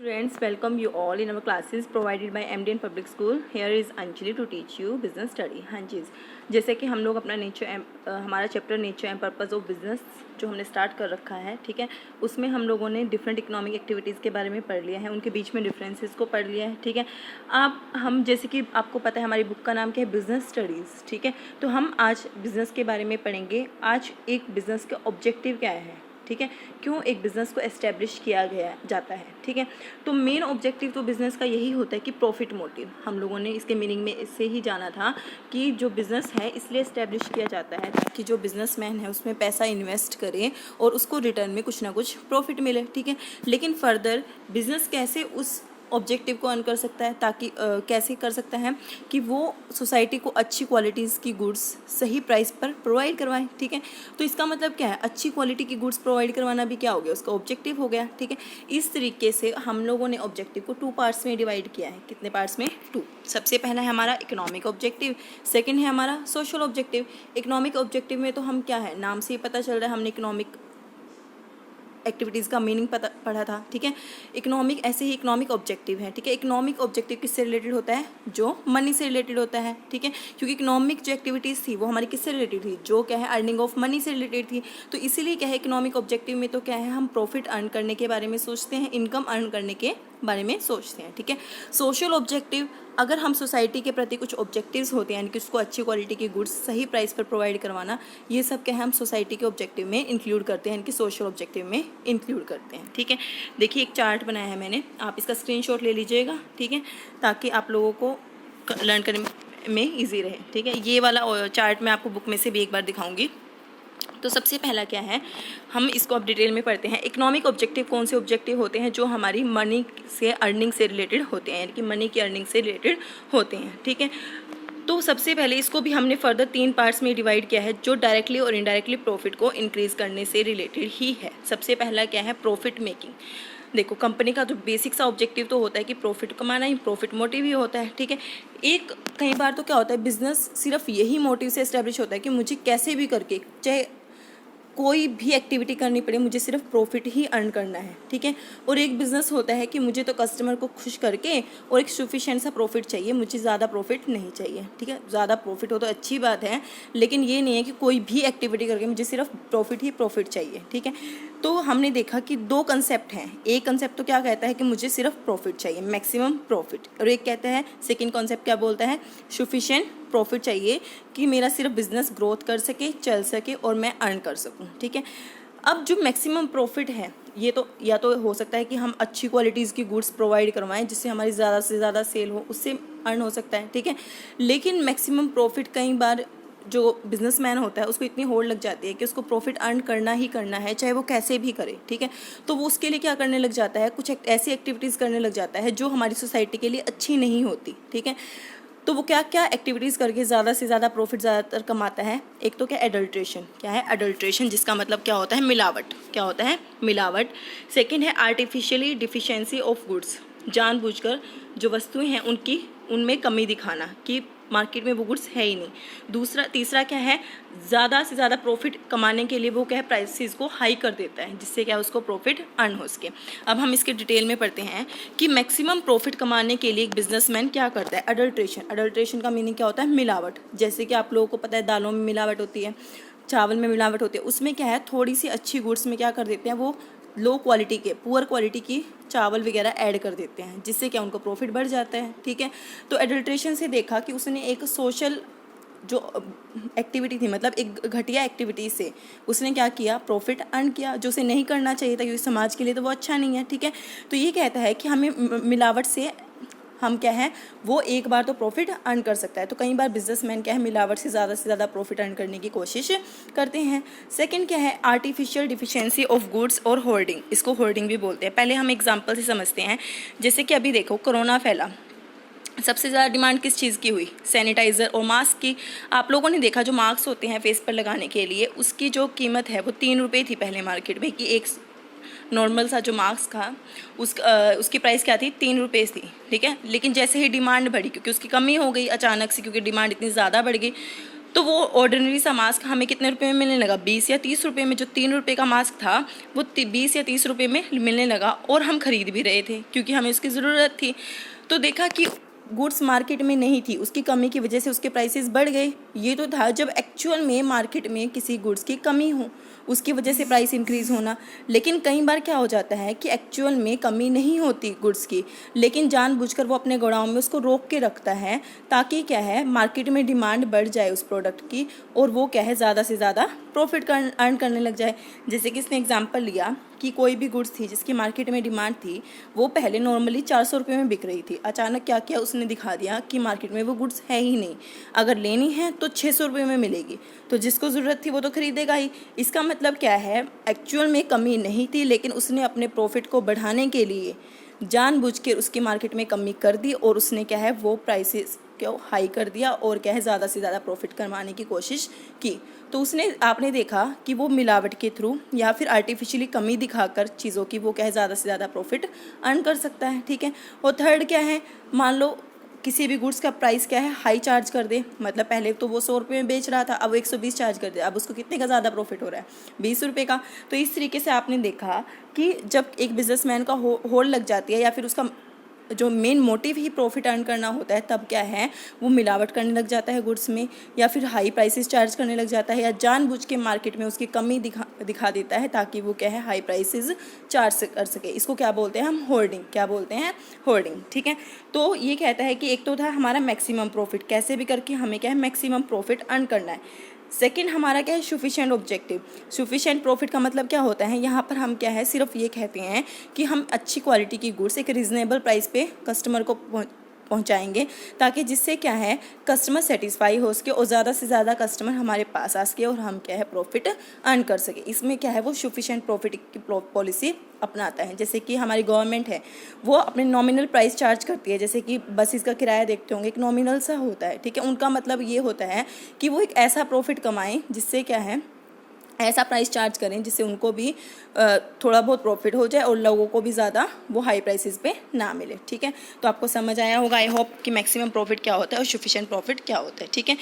Students, welcome you all in our classes provided by MDN Public School. Here is Anjali to teach you business study. हाँ जी, जैसे कि हम लोग अपना हमारा chapter nature and purpose of business जो हमने स्टार्ट कर रखा है, ठीक है, उसमें हम लोगों ने डिफरेंट इकोनॉमिक एक्टिविटीज़ के बारे में पढ़ लिया है, उनके बीच में डिफरेंसेस को पढ़ लिया है, ठीक है। अब हम जैसे कि आपको पता है हमारी बुक का नाम क्या है, बिजनेस स्टडीज़, ठीक है। तो हम आज बिज़नेस के बारे में पढ़ेंगे। आज एक बिज़नेस का ऑब्जेक्टिव क्या है, ठीक है, क्यों एक बिज़नेस को एस्टेब्लिश किया गया जाता है, ठीक है। तो मेन ऑब्जेक्टिव तो बिज़नेस का यही होता है कि प्रॉफिट मोटिव। हम लोगों ने इसके मीनिंग में इससे ही जाना था कि जो बिज़नेस है इसलिए एस्टेब्लिश किया जाता है ताकि जो बिज़नेसमैन है उसमें पैसा इन्वेस्ट करे और उसको रिटर्न में कुछ ना कुछ प्रॉफिट मिले, ठीक है। लेकिन फर्दर बिज़नेस कैसे उस ऑब्जेक्टिव को अर्न कर सकता है, ताकि कैसे कर सकता है कि वो सोसाइटी को अच्छी क्वालिटीज़ की गुड्स सही प्राइस पर प्रोवाइड करवाएं, ठीक है। तो इसका मतलब क्या है, अच्छी क्वालिटी की गुड्स प्रोवाइड करवाना भी क्या हो गया, उसका ऑब्जेक्टिव हो गया, ठीक है। इस तरीके से हम लोगों ने ऑब्जेक्टिव को 2 पार्ट्स में डिवाइड किया है। कितने पार्ट्स में? 2। सबसे पहला है हमारा इकोनॉमिक ऑब्जेक्टिव, सेकेंड है हमारा सोशल ऑब्जेक्टिव। इकोनॉमिक ऑब्जेक्टिव में तो हम क्या है, नाम से ही पता चल रहा है, हमने इकोनॉमिक एक्टिविटीज़ का मीनिंग पढ़ा था, ठीक है। इकोनॉमिक ऐसे ही इकोनॉमिक ऑब्जेक्टिव है, ठीक है। इकोनॉमिक ऑब्जेक्टिव किससे रिलेटेड होता है, जो मनी से रिलेटेड होता है, ठीक है। क्योंकि इकोनॉमिक जो एक्टिविटीज़ थी वो हमारी किससे रिलेटेड थी, जो क्या है अर्निंग ऑफ मनी से रिलेटेड थी। तो इसीलिए क्या है, इकोनॉमिक ऑब्जेक्टिव में तो क्या है, हम प्रॉफिट अर्न करने के बारे में सोचते हैं, इनकम अर्न करने के बारे में सोचते हैं, ठीक है। सोशल ऑब्जेक्टिव, अगर हम सोसाइटी के प्रति कुछ ऑब्जेक्टिव्स होते हैं, यानी कि उसको अच्छी क्वालिटी की गुड्स सही प्राइस पर प्रोवाइड करवाना, ये सब क्या है हम सोसाइटी के ऑब्जेक्टिव में इंक्लूड करते हैं, यानी कि सोशल ऑब्जेक्टिव में इंक्लूड करते हैं, ठीक है। देखिए एक चार्ट बनाया है मैंने, आप इसका स्क्रीनशॉट ले लीजिएगा, ठीक है, ताकि आप लोगों को लर्न करने में ईजी रहे, ठीक है। ये वाला चार्ट मैं आपको बुक में से भी एक बार दिखाऊंगी। तो सबसे पहला क्या है, हम इसको अब डिटेल में पढ़ते हैं। इकोनॉमिक ऑब्जेक्टिव कौन से ऑब्जेक्टिव होते हैं, जो हमारी मनी से अर्निंग से रिलेटेड होते हैं, यानी कि मनी की अर्निंग से रिलेटेड होते हैं, ठीक है। तो सबसे पहले इसको भी हमने फर्दर 3 पार्ट्स में डिवाइड किया है, जो डायरेक्टली और इनडायरेक्टली प्रॉफिट को इंक्रीज़ करने से रिलेटेड ही है। सबसे पहला क्या है, प्रॉफिट मेकिंग। देखो कंपनी का तो बेसिक सा ऑब्जेक्टिव तो होता है कि प्रॉफिट कमाना ही, प्रॉफिट मोटिव ही होता है, ठीक है। एक कई बार तो क्या होता है, बिजनेस सिर्फ यही मोटिव से एस्टेब्लिश होता है कि मुझे कैसे भी करके, चाहे कोई भी एक्टिविटी करनी पड़े, मुझे सिर्फ प्रॉफिट ही अर्न करना है, ठीक है। और एक बिज़नेस होता है कि मुझे तो कस्टमर को खुश करके और एक सफिशिएंट सा प्रॉफिट चाहिए, मुझे ज़्यादा प्रॉफिट नहीं चाहिए, ठीक है। ज़्यादा प्रॉफिट हो तो अच्छी बात है, लेकिन ये नहीं है कि कोई भी एक्टिविटी करके मुझे सिर्फ प्रॉफिट ही प्रॉफिट चाहिए, ठीक है। तो हमने देखा कि 2 कंसेप्ट हैं। एक कंसेप्ट तो क्या कहता है कि मुझे सिर्फ प्रॉफिट चाहिए, मैक्सिमम प्रॉफिट, और एक कहता है, सेकेंड कॉन्सेप्ट क्या बोलता है, सफिशिएंट प्रॉफिट चाहिए कि मेरा सिर्फ बिजनेस ग्रोथ कर सके, चल सके और मैं अर्न कर सकूं, ठीक है। अब जो मैक्सिमम प्रॉफिट है, ये तो या तो हो सकता है कि हम अच्छी क्वालिटीज़ की गुड्स प्रोवाइड करवाएं जिससे हमारी ज़्यादा से ज़्यादा सेल हो, उससे अर्न हो सकता है, ठीक है। लेकिन मैक्सिमम प्रॉफिट कई बार जो बिजनेसमैन होता है उसको इतनी होड़ लग जाती है कि उसको प्रॉफिट अर्न करना ही करना है, चाहे वो कैसे भी करे, ठीक है। तो वो उसके लिए क्या करने लग जाता है, कुछ ऐसी एक्टिविटीज़ करने लग जाता है जो हमारी सोसाइटी के लिए अच्छी नहीं होती, ठीक है। तो वो क्या क्या एक्टिविटीज़ करके ज़्यादा से ज़्यादा प्रॉफिट ज़्यादातर कमाता है। एक तो क्या, एडल्ट्रेशन। क्या है एडल्ट्रेशन, जिसका मतलब क्या होता है, मिलावट। क्या होता है, मिलावट। सेकंड है आर्टिफिशियली डिफिशिएंसी ऑफ गुड्स, जानबूझकर जो वस्तुएं हैं उनमें कमी दिखाना कि मार्केट में वो गुड्स है ही नहीं। तीसरा क्या है, ज़्यादा से ज़्यादा प्रॉफिट कमाने के लिए वो क्या है, प्राइसेस को हाई कर देता है जिससे क्या उसको प्रॉफिट अर्न हो सके। अब हम इसके डिटेल में पढ़ते हैं कि मैक्सिमम प्रॉफिट कमाने के लिए एक बिजनेसमैन क्या करता है, अडल्ट्रेशन। अडल्ट्रेशन का मीनिंग क्या होता है, मिलावट। जैसे कि आप लोगों को पता है दालों में मिलावट होती है, चावल में मिलावट होती है, उसमें क्या है, थोड़ी सी अच्छी गुड्स में क्या कर देते हैं, वो लो क्वालिटी के, पुअर क्वालिटी की चावल वगैरह ऐड कर देते हैं जिससे क्या उनको प्रॉफिट बढ़ जाता है, ठीक है। तो एडल्ट्रेशन से देखा कि उसने एक सोशल जो एक्टिविटी थी, मतलब एक घटिया एक्टिविटी से उसने क्या किया, प्रॉफिट अर्न किया, जो उसे नहीं करना चाहिए था क्योंकि समाज के लिए तो वो अच्छा नहीं है, ठीक है। तो ये कहता है कि हमें मिलावट से हम क्या है, वो एक बार तो प्रॉफिट अर्न कर सकता है। तो कई बार बिजनेसमैन क्या है, मिलावट से ज़्यादा प्रॉफिट अर्न करने की कोशिश करते हैं। सेकंड क्या है, आर्टिफिशियल डिफिशिएंसी ऑफ गुड्स और होर्डिंग। इसको होर्डिंग भी बोलते हैं। पहले हम एग्जांपल से समझते हैं। जैसे कि अभी देखो कोरोना फैला, सबसे ज़्यादा डिमांड किस चीज़ की हुई, सैनिटाइज़र और मास्क की। आप लोगों ने देखा जो मास्क होते हैं फेस पर लगाने के लिए, उसकी जो कीमत है वो 3 रुपये थी पहले मार्केट में, कि एक नॉर्मल सा जो मास्क था उसकी प्राइस क्या थी, 3 रुपये थी, ठीक है। लेकिन जैसे ही डिमांड बढ़ी, क्योंकि उसकी कमी हो गई अचानक से, क्योंकि डिमांड इतनी ज़्यादा बढ़ गई, तो वो ऑर्डिनरी सा मास्क हमें कितने रुपए में मिलने लगा, 20 या 30 रुपए में। जो 3 रुपए का मास्क था वो 20 या 30 रुपए में मिलने लगा, और हम खरीद भी रहे थे क्योंकि हमें उसकी ज़रूरत थी। तो देखा कि गुड्स मार्केट में नहीं थी, उसकी कमी की वजह से उसके प्राइसेस बढ़ गए। ये तो था जब एक्चुअल में मार्केट में किसी गुड्स की कमी हो, उसकी वजह से प्राइस इंक्रीज़ होना। लेकिन कई बार क्या हो जाता है कि एक्चुअल में कमी नहीं होती गुड्स की, लेकिन जानबूझकर वो अपने गोडाउन में उसको रोक के रखता है ताकि क्या है, मार्केट में डिमांड बढ़ जाए उस प्रोडक्ट की, और वो क्या है, ज़्यादा से ज़्यादा प्रॉफिट अर्न करने लग जाए। जैसे कि इसने एग्जांपल लिया कि कोई भी गुड्स थी जिसकी मार्केट में डिमांड थी, वो पहले नॉर्मली 400 रुपये में बिक रही थी। अचानक क्या किया उसने, दिखा दिया कि मार्केट में वो गुड्स है ही नहीं, अगर लेनी है तो 600 रुपये में मिलेगी। तो जिसको ज़रूरत थी वो तो खरीदेगा ही। इसका मतलब क्या है, एक्चुअल में कमी नहीं थी, लेकिन उसने अपने प्रॉफिट को बढ़ाने के लिए जानबूझ के उसकी मार्केट में कमी कर दी, और उसने क्या है, वो प्राइसेस को हाई कर दिया, और क्या है, ज़्यादा से ज़्यादा प्रॉफिट कमाने की कोशिश की। तो उसने, आपने देखा कि वो मिलावट के थ्रू या फिर आर्टिफिशियली कमी दिखाकर चीज़ों की वो क्या है, ज़्यादा से ज़्यादा प्रॉफिट अर्न कर सकता है। ठीक है। और थर्ड क्या है, मान लो किसी भी गुड्स का प्राइस क्या है, हाई चार्ज कर दे। मतलब पहले तो वो 100 रुपये में बेच रहा था, अब वो 120 चार्ज कर दे, अब उसको कितने का ज़्यादा प्रॉफिट हो रहा है, 20 रुपये का। तो इस तरीके से आपने देखा कि जब एक बिजनेसमैन का होड़ लग जाती है, या फिर उसका जो मेन मोटिव ही प्रॉफिट अर्न करना होता है, तब क्या है, वो मिलावट करने लग जाता है गुड्स में, या फिर हाई प्राइसेस चार्ज करने लग जाता है, या जानबूझ के मार्केट में उसकी कमी दिखा देता है ताकि वो क्या है, हाई प्राइसेस चार्ज कर सके। इसको क्या बोलते हैं हम, होर्डिंग। क्या बोलते हैं, होर्डिंग। ठीक है। तो ये कहता है कि एक तो था हमारा मैक्सिमम प्रॉफिट, कैसे भी करके हमें क्या है, मैक्सिमम प्रॉफिट अर्न करना है। सेकेंड हमारा क्या है, सफिशिएंट ऑब्जेक्टिव। सफिशिएंट प्रॉफिट का मतलब क्या होता है, यहाँ पर हम क्या है, सिर्फ ये कहते हैं कि हम अच्छी क्वालिटी की गुड्स एक रीज़नेबल प्राइस पे कस्टमर को पहुंचाएंगे, ताकि जिससे क्या है, कस्टमर सेटिस्फाई हो सके और ज़्यादा से ज़्यादा कस्टमर हमारे पास आ सके और हम क्या है, प्रॉफिट अर्न कर सके। इसमें क्या है, वो सफिशिएंट प्रॉफिट की पॉलिसी अपनाता है। जैसे कि हमारी गवर्नमेंट है, वो अपने नॉमिनल प्राइस चार्ज करती है। जैसे कि बसेस का किराया देखते होंगे, एक नॉमिनल सा होता है। ठीक है। उनका मतलब ये होता है कि वो एक ऐसा प्रॉफिट कमाएं जिससे क्या है, ऐसा प्राइस चार्ज करें जिससे उनको भी थोड़ा बहुत प्रॉफिट हो जाए और लोगों को भी ज़्यादा वो हाई प्राइसेस पे ना मिले। ठीक है। तो आपको समझ आया होगा, आई होप, कि मैक्सिमम प्रॉफिट क्या होता है और सफिशिएंट प्रॉफिट क्या होता है। ठीक है।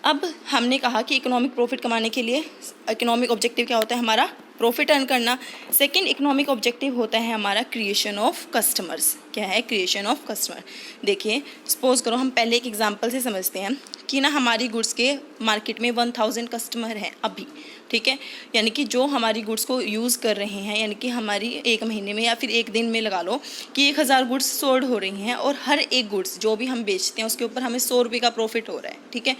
अब हमने कहा कि इकोनॉमिक प्रॉफिट कमाने के लिए इकोनॉमिक ऑब्जेक्टिव क्या होता है, हमारा प्रॉफिट अर्न करना। सेकंड इकोनॉमिक ऑब्जेक्टिव होता है हमारा क्रिएशन ऑफ कस्टमर्स। क्या है, क्रिएशन ऑफ कस्टमर। देखिए, सपोज करो, हम पहले एक एग्जांपल से समझते हैं कि ना हमारी गुड्स के मार्केट में 1000 कस्टमर हैं अभी। ठीक है। यानी कि जो हमारी गुड्स को यूज़ कर रहे हैं, यानी कि हमारी एक महीने में या फिर एक दिन में लगा लो कि 1000 गुड्स सोल्ड हो रही हैं, और हर एक गुड्स जो भी हम बेचते हैं उसके ऊपर हमें 100 रुपये का प्रॉफिट हो रहा है। ठीक है।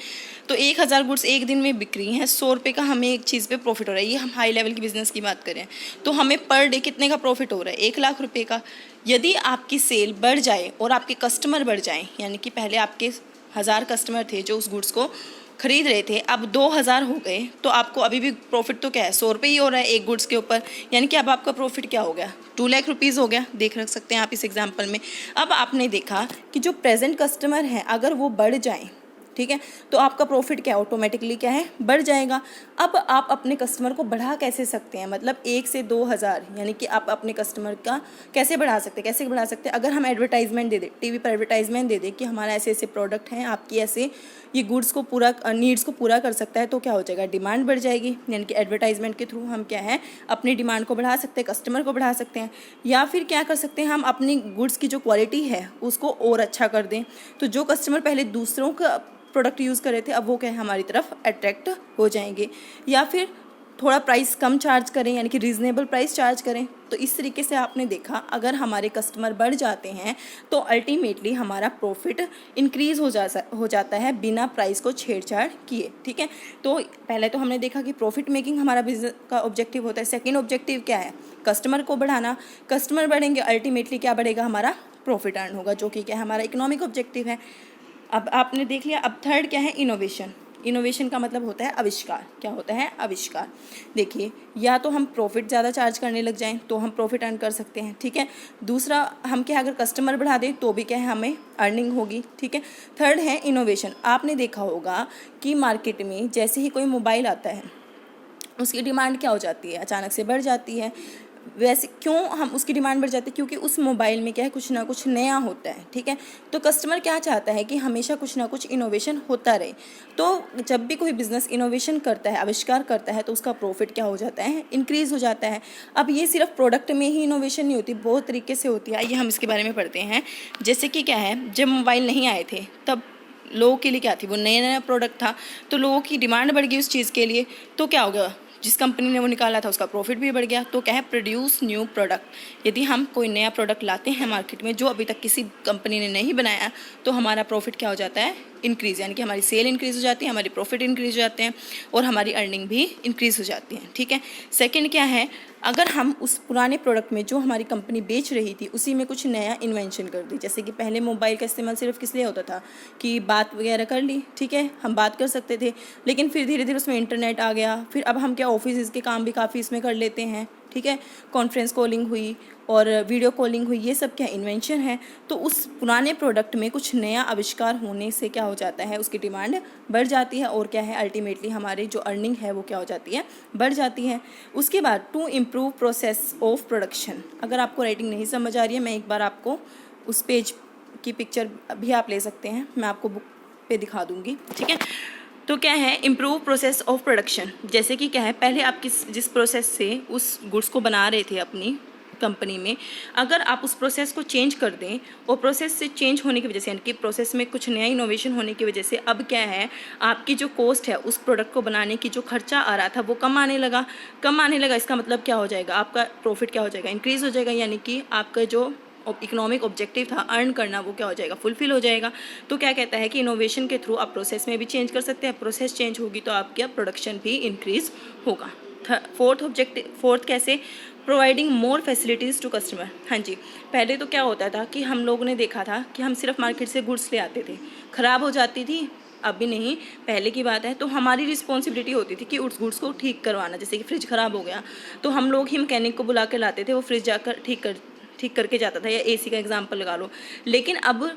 तो 1000 गुड्स एक दिन में बिक रही हैं, 100 रुपये का हमें एक चीज़ पे प्रॉफिट हो रहा है। ये हम हाई लेवल की बिजनेस की बात करें तो हमें पर डे कितने का प्रॉफिट हो रहा है, 1 लाख रुपये का। यदि आपकी सेल बढ़ जाए और आपके कस्टमर बढ़ जाएँ, यानी कि पहले आपके 1000 कस्टमर थे जो उस गुड्स को खरीद रहे थे, अब 2000 हो गए, तो आपको अभी भी प्रॉफिट तो क्या है, 100 रुपये ही हो रहा है एक गुड्स के ऊपर। यानी कि अब आपका प्रॉफिट क्या हो गया, 2 लाख रुपीज़ हो गया। देख रख सकते हैं आप इस एग्जांपल में। अब आपने देखा कि जो प्रेजेंट कस्टमर हैं अगर वो बढ़ जाएं, ठीक है, तो आपका प्रॉफिट क्या ऑटोमेटिकली क्या है, बढ़ जाएगा। अब आप अपने कस्टमर को बढ़ा कैसे सकते हैं, मतलब 1 से 2000, यानी कि आप अपने कस्टमर का कैसे बढ़ा सकते हैं, कैसे बढ़ा सकते हैं। अगर हम एडवर्टाइजमेंट दे दें, टीवी पर एडवर्टाइजमेंट दे दें कि हमारा ऐसे ऐसे प्रोडक्ट हैं, आपकी ऐसे ये गुड्स को पूरा, नीड्स को पूरा कर सकता है, तो क्या हो जाएगा, डिमांड बढ़ जाएगी। यानी कि एडवर्टाइजमेंट के थ्रू हम क्या है, अपनी डिमांड को बढ़ा सकते हैं, कस्टमर को बढ़ा सकते हैं। या फिर क्या कर सकते हैं, हम अपनी गुड्स की जो क्वालिटी है उसको और अच्छा कर दें, तो जो कस्टमर पहले दूसरों का प्रोडक्ट यूज़ कर रहे थे अब वो क्या है, हमारी तरफ अट्रैक्ट हो जाएंगे। या फिर थोड़ा प्राइस कम चार्ज करें, यानी कि रीज़नेबल प्राइस चार्ज करें। तो इस तरीके से आपने देखा, अगर हमारे कस्टमर बढ़ जाते हैं तो अल्टीमेटली हमारा प्रॉफिट इंक्रीज़ हो जाता है बिना प्राइस को छेड़छाड़ किए। ठीक है। तो पहले तो हमने देखा कि प्रॉफिट मेकिंग हमारा बिजनेस का ऑब्जेक्टिव होता है। सेकेंड ऑब्जेक्टिव क्या है, कस्टमर को बढ़ाना। कस्टमर बढ़ेंगे, अल्टीमेटली क्या बढ़ेगा, हमारा प्रॉफिट अर्न होगा, जो कि क्या है, हमारा इकोनॉमिक ऑब्जेक्टिव है। अब आपने देख लिया। अब थर्ड क्या है, इनोवेशन। इनोवेशन का मतलब होता है आविष्कार। क्या होता है, आविष्कार। देखिए, या तो हम प्रॉफिट ज़्यादा चार्ज करने लग जाएं तो हम प्रॉफिट अर्न कर सकते हैं। ठीक है। दूसरा, हम क्या, अगर कस्टमर बढ़ा दें तो भी क्या है, हमें अर्निंग होगी। ठीक है। थर्ड है इनोवेशन। आपने देखा होगा कि मार्केट में जैसे ही कोई मोबाइल आता है उसकी डिमांड क्या हो जाती है, अचानक से बढ़ जाती है। वैसे क्यों हम उसकी डिमांड बढ़ जाती है, क्योंकि उस मोबाइल में क्या है, कुछ ना कुछ नया होता है, ठीक है। तो कस्टमर क्या चाहता है कि हमेशा कुछ ना कुछ इनोवेशन होता रहे। तो जब भी कोई बिज़नेस इनोवेशन करता है, आविष्कार करता है, तो उसका प्रॉफिट क्या हो जाता है, इंक्रीज़ हो जाता है। अब ये सिर्फ प्रोडक्ट में ही इनोवेशन नहीं होती, बहुत तरीके से होती है। आइए हम इसके बारे में पढ़ते हैं। जैसे कि क्या है, जब मोबाइल नहीं आए थे तब लोगों के लिए क्या थी, वो नया नया प्रोडक्ट था, तो लोगों की डिमांड बढ़ गई उस चीज़ के लिए। तो क्या हो गया, जिस कंपनी ने वो निकाला था उसका प्रॉफिट भी बढ़ गया। तो क्या है, प्रोड्यूस न्यू प्रोडक्ट। यदि हम कोई नया प्रोडक्ट लाते हैं मार्केट में जो अभी तक किसी कंपनी ने नहीं बनाया, तो हमारा प्रॉफिट क्या हो जाता है, इंक्रीज़, यानी कि हमारी सेल इंक्रीज़ हो जाती है, हमारी प्रॉफिट इंक्रीज़ हो जाते हैं और हमारी अर्निंग भी इंक्रीज़ हो जाती है, ठीक है। सेकंड क्या है, अगर हम उस पुराने प्रोडक्ट में जो हमारी कंपनी बेच रही थी उसी में कुछ नया इन्वेंशन कर दी। जैसे कि पहले मोबाइल का इस्तेमाल सिर्फ किस लिए होता था कि बात वगैरह कर ली, ठीक है, हम बात कर सकते थे, लेकिन फिर धीरे धीरे उसमें इंटरनेट आ गया। फिर अब हम क्या, ऑफिस के काम भी काफ़ी इसमें कर लेते हैं, ठीक है। कॉन्फ्रेंस कॉलिंग हुई और वीडियो कॉलिंग हुई, ये सब क्या इन्वेंशन है। तो उस पुराने प्रोडक्ट में कुछ नया आविष्कार होने से क्या हो जाता है, उसकी डिमांड बढ़ जाती है और क्या है, अल्टीमेटली हमारी जो अर्निंग है वो क्या हो जाती है, बढ़ जाती है। उसके बाद to improve process of production. अगर आपको राइटिंग नहीं समझ आ रही है, मैं एक बार आपको उस पेज की पिक्चर भी आप ले सकते हैं, मैं आपको बुक पे दिखा दूँगी, ठीक है। तो क्या है, इम्प्रूव प्रोसेस ऑफ प्रोडक्शन। जैसे कि क्या है, पहले आप जिस प्रोसेस से उस गुड्स को बना रहे थे अपनी कंपनी में, अगर आप उस प्रोसेस को चेंज कर दें और प्रोसेस से चेंज होने की वजह से, यानी कि प्रोसेस में कुछ नया इनोवेशन होने की वजह से अब क्या है, आपकी जो कॉस्ट है उस प्रोडक्ट को बनाने की, जो खर्चा आ रहा था वो कम आने लगा। इसका मतलब क्या हो जाएगा, आपका प्रॉफिट क्या हो जाएगा, इंक्रीज़ हो जाएगा, यानी कि आपका जो इकोनॉमिक ऑब्जेक्टिव था अर्न करना, वो क्या हो जाएगा, फुलफिल हो जाएगा। तो क्या कहता है कि इनोवेशन के थ्रू आप प्रोसेस में भी चेंज कर सकते हैं, प्रोसेस चेंज होगी तो आपका प्रोडक्शन भी इंक्रीज़ होगा। फोर्थ कैसे, providing more facilities to customer. हाँ जी, पहले तो क्या होता था कि हम लोगों ने देखा था कि हम सिर्फ मार्केट से गुड्स ले आते थे, ख़राब हो जाती थी। अभी नहीं, पहले की बात है, तो हमारी रिस्पॉन्सिबिलिटी होती थी कि उस गुड्स को ठीक करवाना। जैसे कि फ्रिज ख़राब हो गया तो हम लोग ही मैकेनिक को बुला के लाते थे, वो फ्रिज जाकर ठीक करके जाता था, या एसी का एग्जांपल लगा लो। लेकिन अब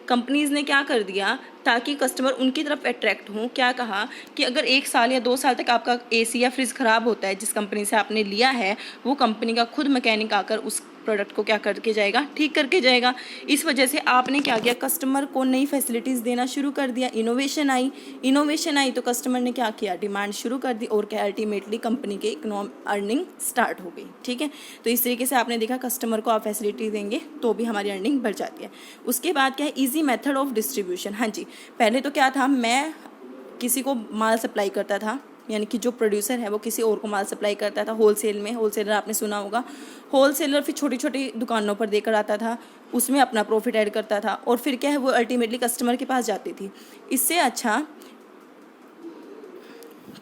कंपनीज़ ने क्या कर दिया, ताकि कस्टमर उनकी तरफ अट्रैक्ट हों, क्या कहा कि अगर 1 साल या 2 साल तक आपका एसी या फ्रिज ख़राब होता है, जिस कंपनी से आपने लिया है, वो कंपनी का खुद मैकेनिक आकर उस प्रोडक्ट को क्या करके जाएगा, ठीक करके जाएगा। इस वजह से आपने क्या किया, कस्टमर को नई फैसिलिटीज़ देना शुरू कर दिया। इनोवेशन आई तो कस्टमर ने क्या किया, डिमांड शुरू कर दी और क्या, अल्टीमेटली कंपनी के अर्निंग स्टार्ट हो गई, ठीक है। तो इस तरीके से आपने देखा, कस्टमर को आप फैसिलिटी देंगे तो भी हमारी अर्निंग बढ़ जाती है। उसके बाद क्या है, ईजी मेथड ऑफ डिस्ट्रीब्यूशन। हाँ जी, पहले तो क्या था, मैं किसी को माल सप्लाई करता था, यानी कि जो प्रोड्यूसर है वो किसी और को माल सप्लाई करता था होलसेल में। होलसेलर आपने सुना होगा, होलसेलर फिर छोटी छोटी दुकानों पर देकर आता था, उसमें अपना प्रॉफिट ऐड करता था और फिर क्या है, वो अल्टीमेटली कस्टमर के पास जाती थी। इससे अच्छा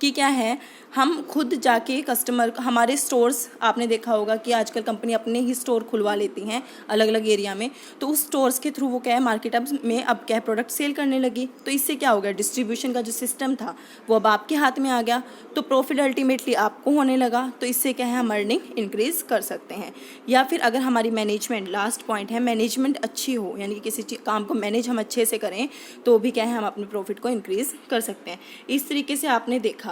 कि क्या है, हम खुद जाके कस्टमर, हमारे स्टोर्स, आपने देखा होगा कि आजकल कंपनी अपने ही स्टोर खुलवा लेती हैं अलग अलग एरिया में, तो उस स्टोर्स के थ्रू वो क्या है, मार्केट अब क्या है, प्रोडक्ट सेल करने लगी। तो इससे क्या हो गया, डिस्ट्रीब्यूशन का जो सिस्टम था वो अब आपके हाथ में आ गया, तो प्रॉफिट अल्टीमेटली आपको होने लगा। तो इससे क्या है, हम अर्निंग इंक्रीज़ कर सकते हैं। या फिर अगर हमारी मैनेजमेंट, लास्ट पॉइंट है, मैनेजमेंट अच्छी हो, यानी कि किसी काम को मैनेज हम अच्छे से करें, तो भी क्या है, हम अपने प्रॉफिट को इंक्रीज़ कर सकते हैं। इस तरीके से आपने देखा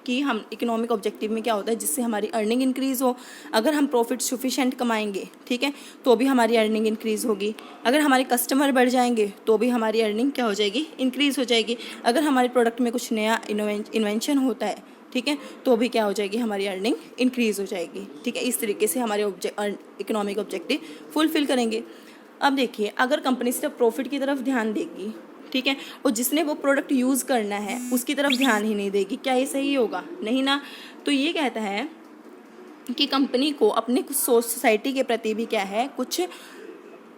कि हम इकोनॉमिक ऑब्जेक्टिव में क्या होता है, जिससे हमारी अर्निंग इंक्रीज़ हो। अगर हम प्रॉफिट सफिशेंट कमाएंगे, ठीक है, तो भी हमारी अर्निंग इंक्रीज़ होगी। अगर हमारे कस्टमर बढ़ जाएंगे तो भी हमारी अर्निंग क्या हो जाएगी, इंक्रीज़ हो जाएगी। अगर हमारे प्रोडक्ट में कुछ नया इन्वेंशन होता है, ठीक है, तो भी क्या हो जाएगी, हमारी अर्निंग इंक्रीज़ हो जाएगी, ठीक है। इस तरीके से हमारे इकोनॉमिक ऑब्जेक्टिव फुलफिल करेंगे। अब देखिए, अगर कंपनी सिर्फ प्रॉफिट की तरफ ध्यान देगी, ठीक है, और जिसने वो प्रोडक्ट यूज़ करना है उसकी तरफ ध्यान ही नहीं देगी, क्या ये सही होगा, नहीं ना। तो ये कहता है कि कंपनी को अपने कुछ सोसाइटी के प्रति भी क्या है, कुछ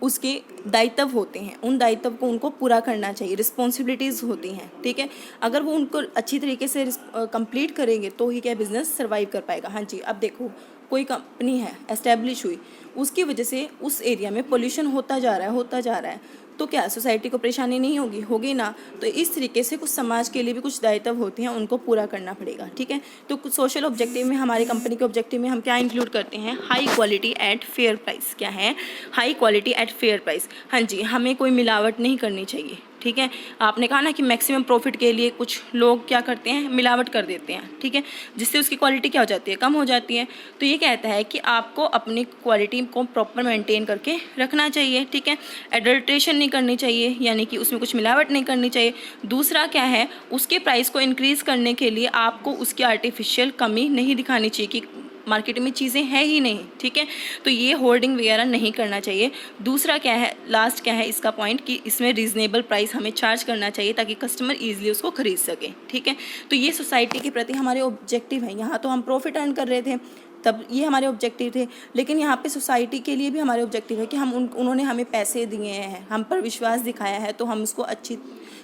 उसके दायित्व होते हैं, उन दायित्व को उनको पूरा करना चाहिए, रिस्पॉन्सिबिलिटीज़ होती हैं, ठीक है। अगर वो उनको अच्छी तरीके से कंप्लीट करेंगे तो ही क्या बिज़नेस सर्वाइव कर पाएगा। हाँ जी, अब देखो, कोई कंपनी है एस्टेब्लिश हुई, उसकी वजह से उस एरिया में पोल्यूशन होता जा रहा है, तो क्या सोसाइटी को परेशानी नहीं होगी ना। तो इस तरीके से कुछ समाज के लिए भी कुछ दायित्व होते हैं, उनको पूरा करना पड़ेगा, ठीक है। तो कुछ सोशल ऑब्जेक्टिव में, हमारी कंपनी के ऑब्जेक्टिव में हम क्या इंक्लूड करते हैं, high quality at fair price. क्या है, high quality at fair price. हाँ जी, हमें कोई मिलावट नहीं करनी चाहिए, ठीक है। आपने कहा ना कि मैक्सिमम प्रॉफिट के लिए कुछ लोग क्या करते हैं, मिलावट कर देते हैं, ठीक है, जिससे उसकी क्वालिटी क्या हो जाती है, कम हो जाती है। तो ये कहता है कि आपको अपनी क्वालिटी को प्रॉपर मेंटेन करके रखना चाहिए, ठीक है। एडल्ट्रेशन नहीं करनी चाहिए, यानी कि उसमें कुछ मिलावट नहीं करनी चाहिए। दूसरा क्या है, उसके प्राइस को इंक्रीज़ करने के लिए आपको उसकी आर्टिफिशियल कमी नहीं दिखानी चाहिए कि मार्केट में चीज़ें हैं ही नहीं, ठीक है। तो ये होर्डिंग वगैरह नहीं करना चाहिए। दूसरा क्या है, लास्ट क्या है इसका पॉइंट, कि इसमें रीज़नेबल प्राइस हमें चार्ज करना चाहिए ताकि कस्टमर ईजिली उसको खरीद सके, ठीक है। तो ये सोसाइटी के प्रति हमारे ऑब्जेक्टिव हैं। यहाँ तो हम प्रॉफिट अर्न कर रहे थे, तब ये हमारे ऑब्जेक्टिव थे, लेकिन यहाँ पे सोसाइटी के लिए भी हमारे ऑब्जेक्टिव है कि उन्होंने हमें पैसे दिए हैं, हम पर विश्वास दिखाया है, तो हम उसको अच्छी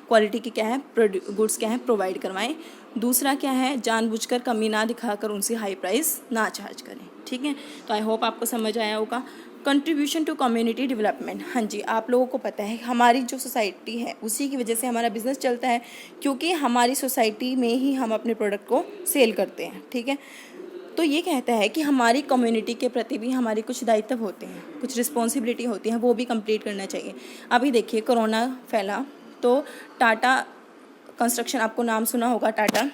क्वालिटी की क्या है, गुड्स क्या है, प्रोवाइड करवाएं। दूसरा क्या है, जानबूझकर कमी ना दिखाकर उनसे हाई प्राइस ना चार्ज करें, ठीक है। तो आई होप आपको समझ आया होगा। कंट्रीब्यूशन टू कम्युनिटी डेवलपमेंट, हाँ जी, आप लोगों को पता है हमारी जो सोसाइटी है उसी की वजह से हमारा बिजनेस चलता है, क्योंकि हमारी सोसाइटी में ही हम अपने प्रोडक्ट को सेल करते हैं, ठीक है। तो ये कहता है कि हमारी कम्युनिटी के प्रति भी हमारे कुछ दायित्व होते हैं, कुछ रिस्पॉन्सिबिलिटी होती हैं, वो भी कंप्लीट करना चाहिए। अभी देखिए कोरोना फैला तो टाटा कंस्ट्रक्शन, आपको नाम सुना होगा, टाटा,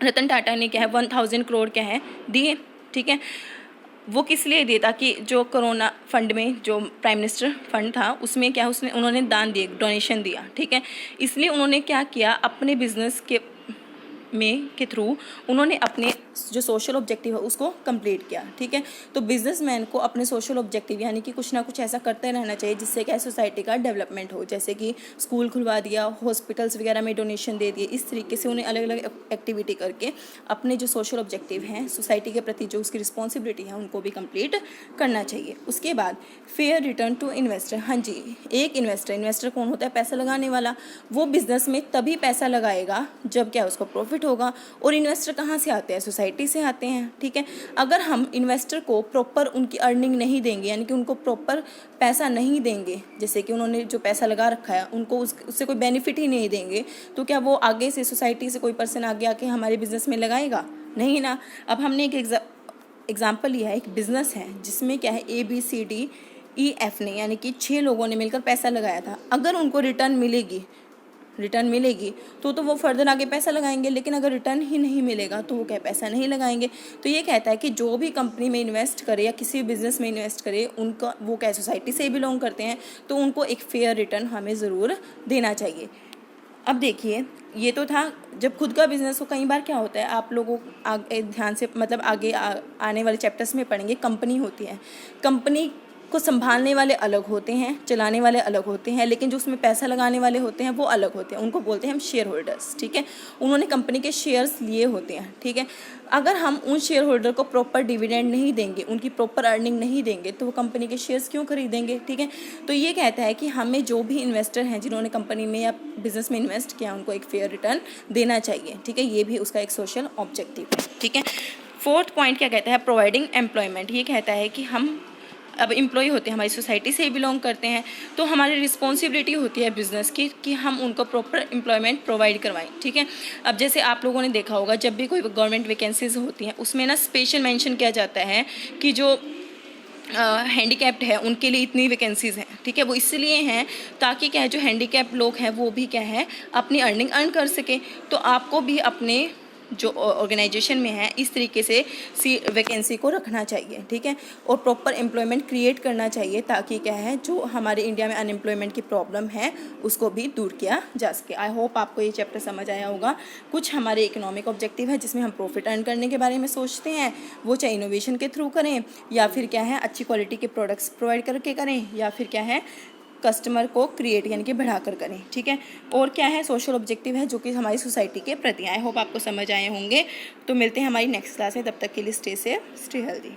रतन टाटा ने क्या है 1000 करोड़ क्या है दिए, ठीक है। वो किस लिए दिए, ताकि जो कोरोना फंड में जो प्राइम मिनिस्टर फंड था उसमें क्या उन्होंने दान दिए, डोनेशन दिया, ठीक है। इसलिए उन्होंने क्या किया, अपने बिजनेस के थ्रू उन्होंने अपने जो सोशल ऑब्जेक्टिव है उसको कंप्लीट किया, ठीक है। तो बिजनेसमैन को अपने सोशल ऑब्जेक्टिव यानी कि कुछ ना कुछ ऐसा करते रहना चाहिए जिससे क्या सोसाइटी का डेवलपमेंट हो, जैसे कि स्कूल खुलवा दिया, हॉस्पिटल्स वगैरह में डोनेशन दे दिए। इस तरीके से उन्हें अलग अलग एक्टिविटी करके अपने जो सोशल ऑब्जेक्टिव हैं, सोसाइटी के प्रति जो उसकी रिस्पॉन्सिबिलिटी है, उनको भी कंप्लीट करना चाहिए। उसके बाद फेयर रिटर्न टू इन्वेस्टर, हाँ जी, एक इन्वेस्टर कौन होता है, पैसा लगाने वाला। वो बिजनेस में तभी पैसा लगाएगा जब क्या उसको प्रॉफिट होगा। और इन्वेस्टर कहाँ से आते हैं, सोसाइटी से आते हैं, ठीक है। अगर हम इन्वेस्टर को प्रॉपर उनकी अर्निंग नहीं देंगे, यानी कि उनको प्रॉपर पैसा नहीं देंगे, जैसे कि उन्होंने जो पैसा लगा रखा है उनको उससे कोई बेनिफिट ही नहीं देंगे, तो क्या वो आगे से सोसाइटी से कोई पर्सन आगे आके हमारे बिजनेस में लगाएगा, नहीं ना। अब हमने एक एग्जाम्पल लिया है, एक बिजनेस है जिसमें क्या है ABCDEF ने, यानी कि 6 लोगों ने मिलकर पैसा लगाया था। अगर उनको रिटर्न मिलेगी तो वो फर्दर आगे पैसा लगाएंगे, लेकिन अगर रिटर्न ही नहीं मिलेगा तो वो क्या पैसा नहीं लगाएंगे। तो ये कहता है कि जो भी कंपनी में इन्वेस्ट करे या किसी भी बिजनेस में इन्वेस्ट करे, उनका वो क्या सोसाइटी से बिलोंग करते हैं, तो उनको एक फेयर रिटर्न हमें ज़रूर देना चाहिए। अब देखिए, ये तो था जब खुद का बिजनेस हो। कई बार क्या होता है, आप लोगों ध्यान से मतलब आगे आने वाले चैप्टर्स में पढ़ेंगे, कंपनी होती है, कंपनी को संभालने वाले अलग होते हैं, चलाने वाले अलग होते हैं, लेकिन जो उसमें पैसा लगाने वाले होते हैं वो अलग होते हैं, उनको बोलते हैं हम शेयर होल्डर्स, ठीक है। उन्होंने कंपनी के शेयर्स लिए होते हैं, ठीक है। अगर हम उन शेयर होल्डर को प्रॉपर डिविडेंड नहीं देंगे, उनकी प्रॉपर अर्निंग नहीं देंगे, तो वो कंपनी के शेयर्स क्यों खरीदेंगे, ठीक है। तो ये कहता है कि हमें जो भी इन्वेस्टर हैं जिन्होंने कंपनी में या बिजनेस में इन्वेस्ट किया, उनको एक फेयर रिटर्न देना चाहिए, ठीक है। ये भी उसका एक सोशल ऑब्जेक्टिव है, ठीक है। 4th पॉइंट क्या कहता है, प्रोवाइडिंग एम्प्लॉयमेंट। ये कहता है कि हम अब एम्प्लॉय होते हैं, हमारी सोसाइटी से ही बिलोंग करते हैं, तो हमारी रिस्पॉन्सिबिलिटी होती है बिज़नेस की कि हम उनको प्रॉपर एम्प्लॉयमेंट प्रोवाइड करवाएं, ठीक है। अब जैसे आप लोगों ने देखा होगा, जब भी कोई गवर्नमेंट वैकेंसीज होती हैं उसमें ना स्पेशल मेंशन किया जाता है कि जो हैंडीकैप्ड है उनके लिए इतनी वैकेंसीज़ हैं, ठीक है। वो इसलिए हैं ताकि क्या है, जो हैंडीकैप्ड लोग हैं वो भी क्या है अपनी अर्निंग अर्न कर सके। तो आपको भी अपने जो ऑर्गेनाइजेशन में है इस तरीके से वैकेंसी को रखना चाहिए, ठीक है। और प्रॉपर एम्प्लॉयमेंट क्रिएट करना चाहिए ताकि क्या है, जो हमारे इंडिया में अनएम्प्लॉयमेंट की प्रॉब्लम है उसको भी दूर किया जा सके। आई होप आपको ये चैप्टर समझ आया होगा। कुछ हमारे इकोनॉमिक ऑब्जेक्टिव है जिसमें हम प्रॉफिट अर्न करने के बारे में सोचते हैं, वो चाहे इनोवेशन के थ्रू करें या फिर क्या है अच्छी क्वालिटी के प्रोडक्ट्स प्रोवाइड करके करें, या फिर क्या है कस्टमर को क्रिएट यानी कि बढ़ा कर करें, ठीक है। और क्या है सोशल ऑब्जेक्टिव है जो कि हमारी सोसाइटी के प्रति। आई होप आपको समझ आए होंगे। तो मिलते हैं हमारी नेक्स्ट क्लास में, तब तक के लिए स्टे सेफ, स्टे हेल्दी।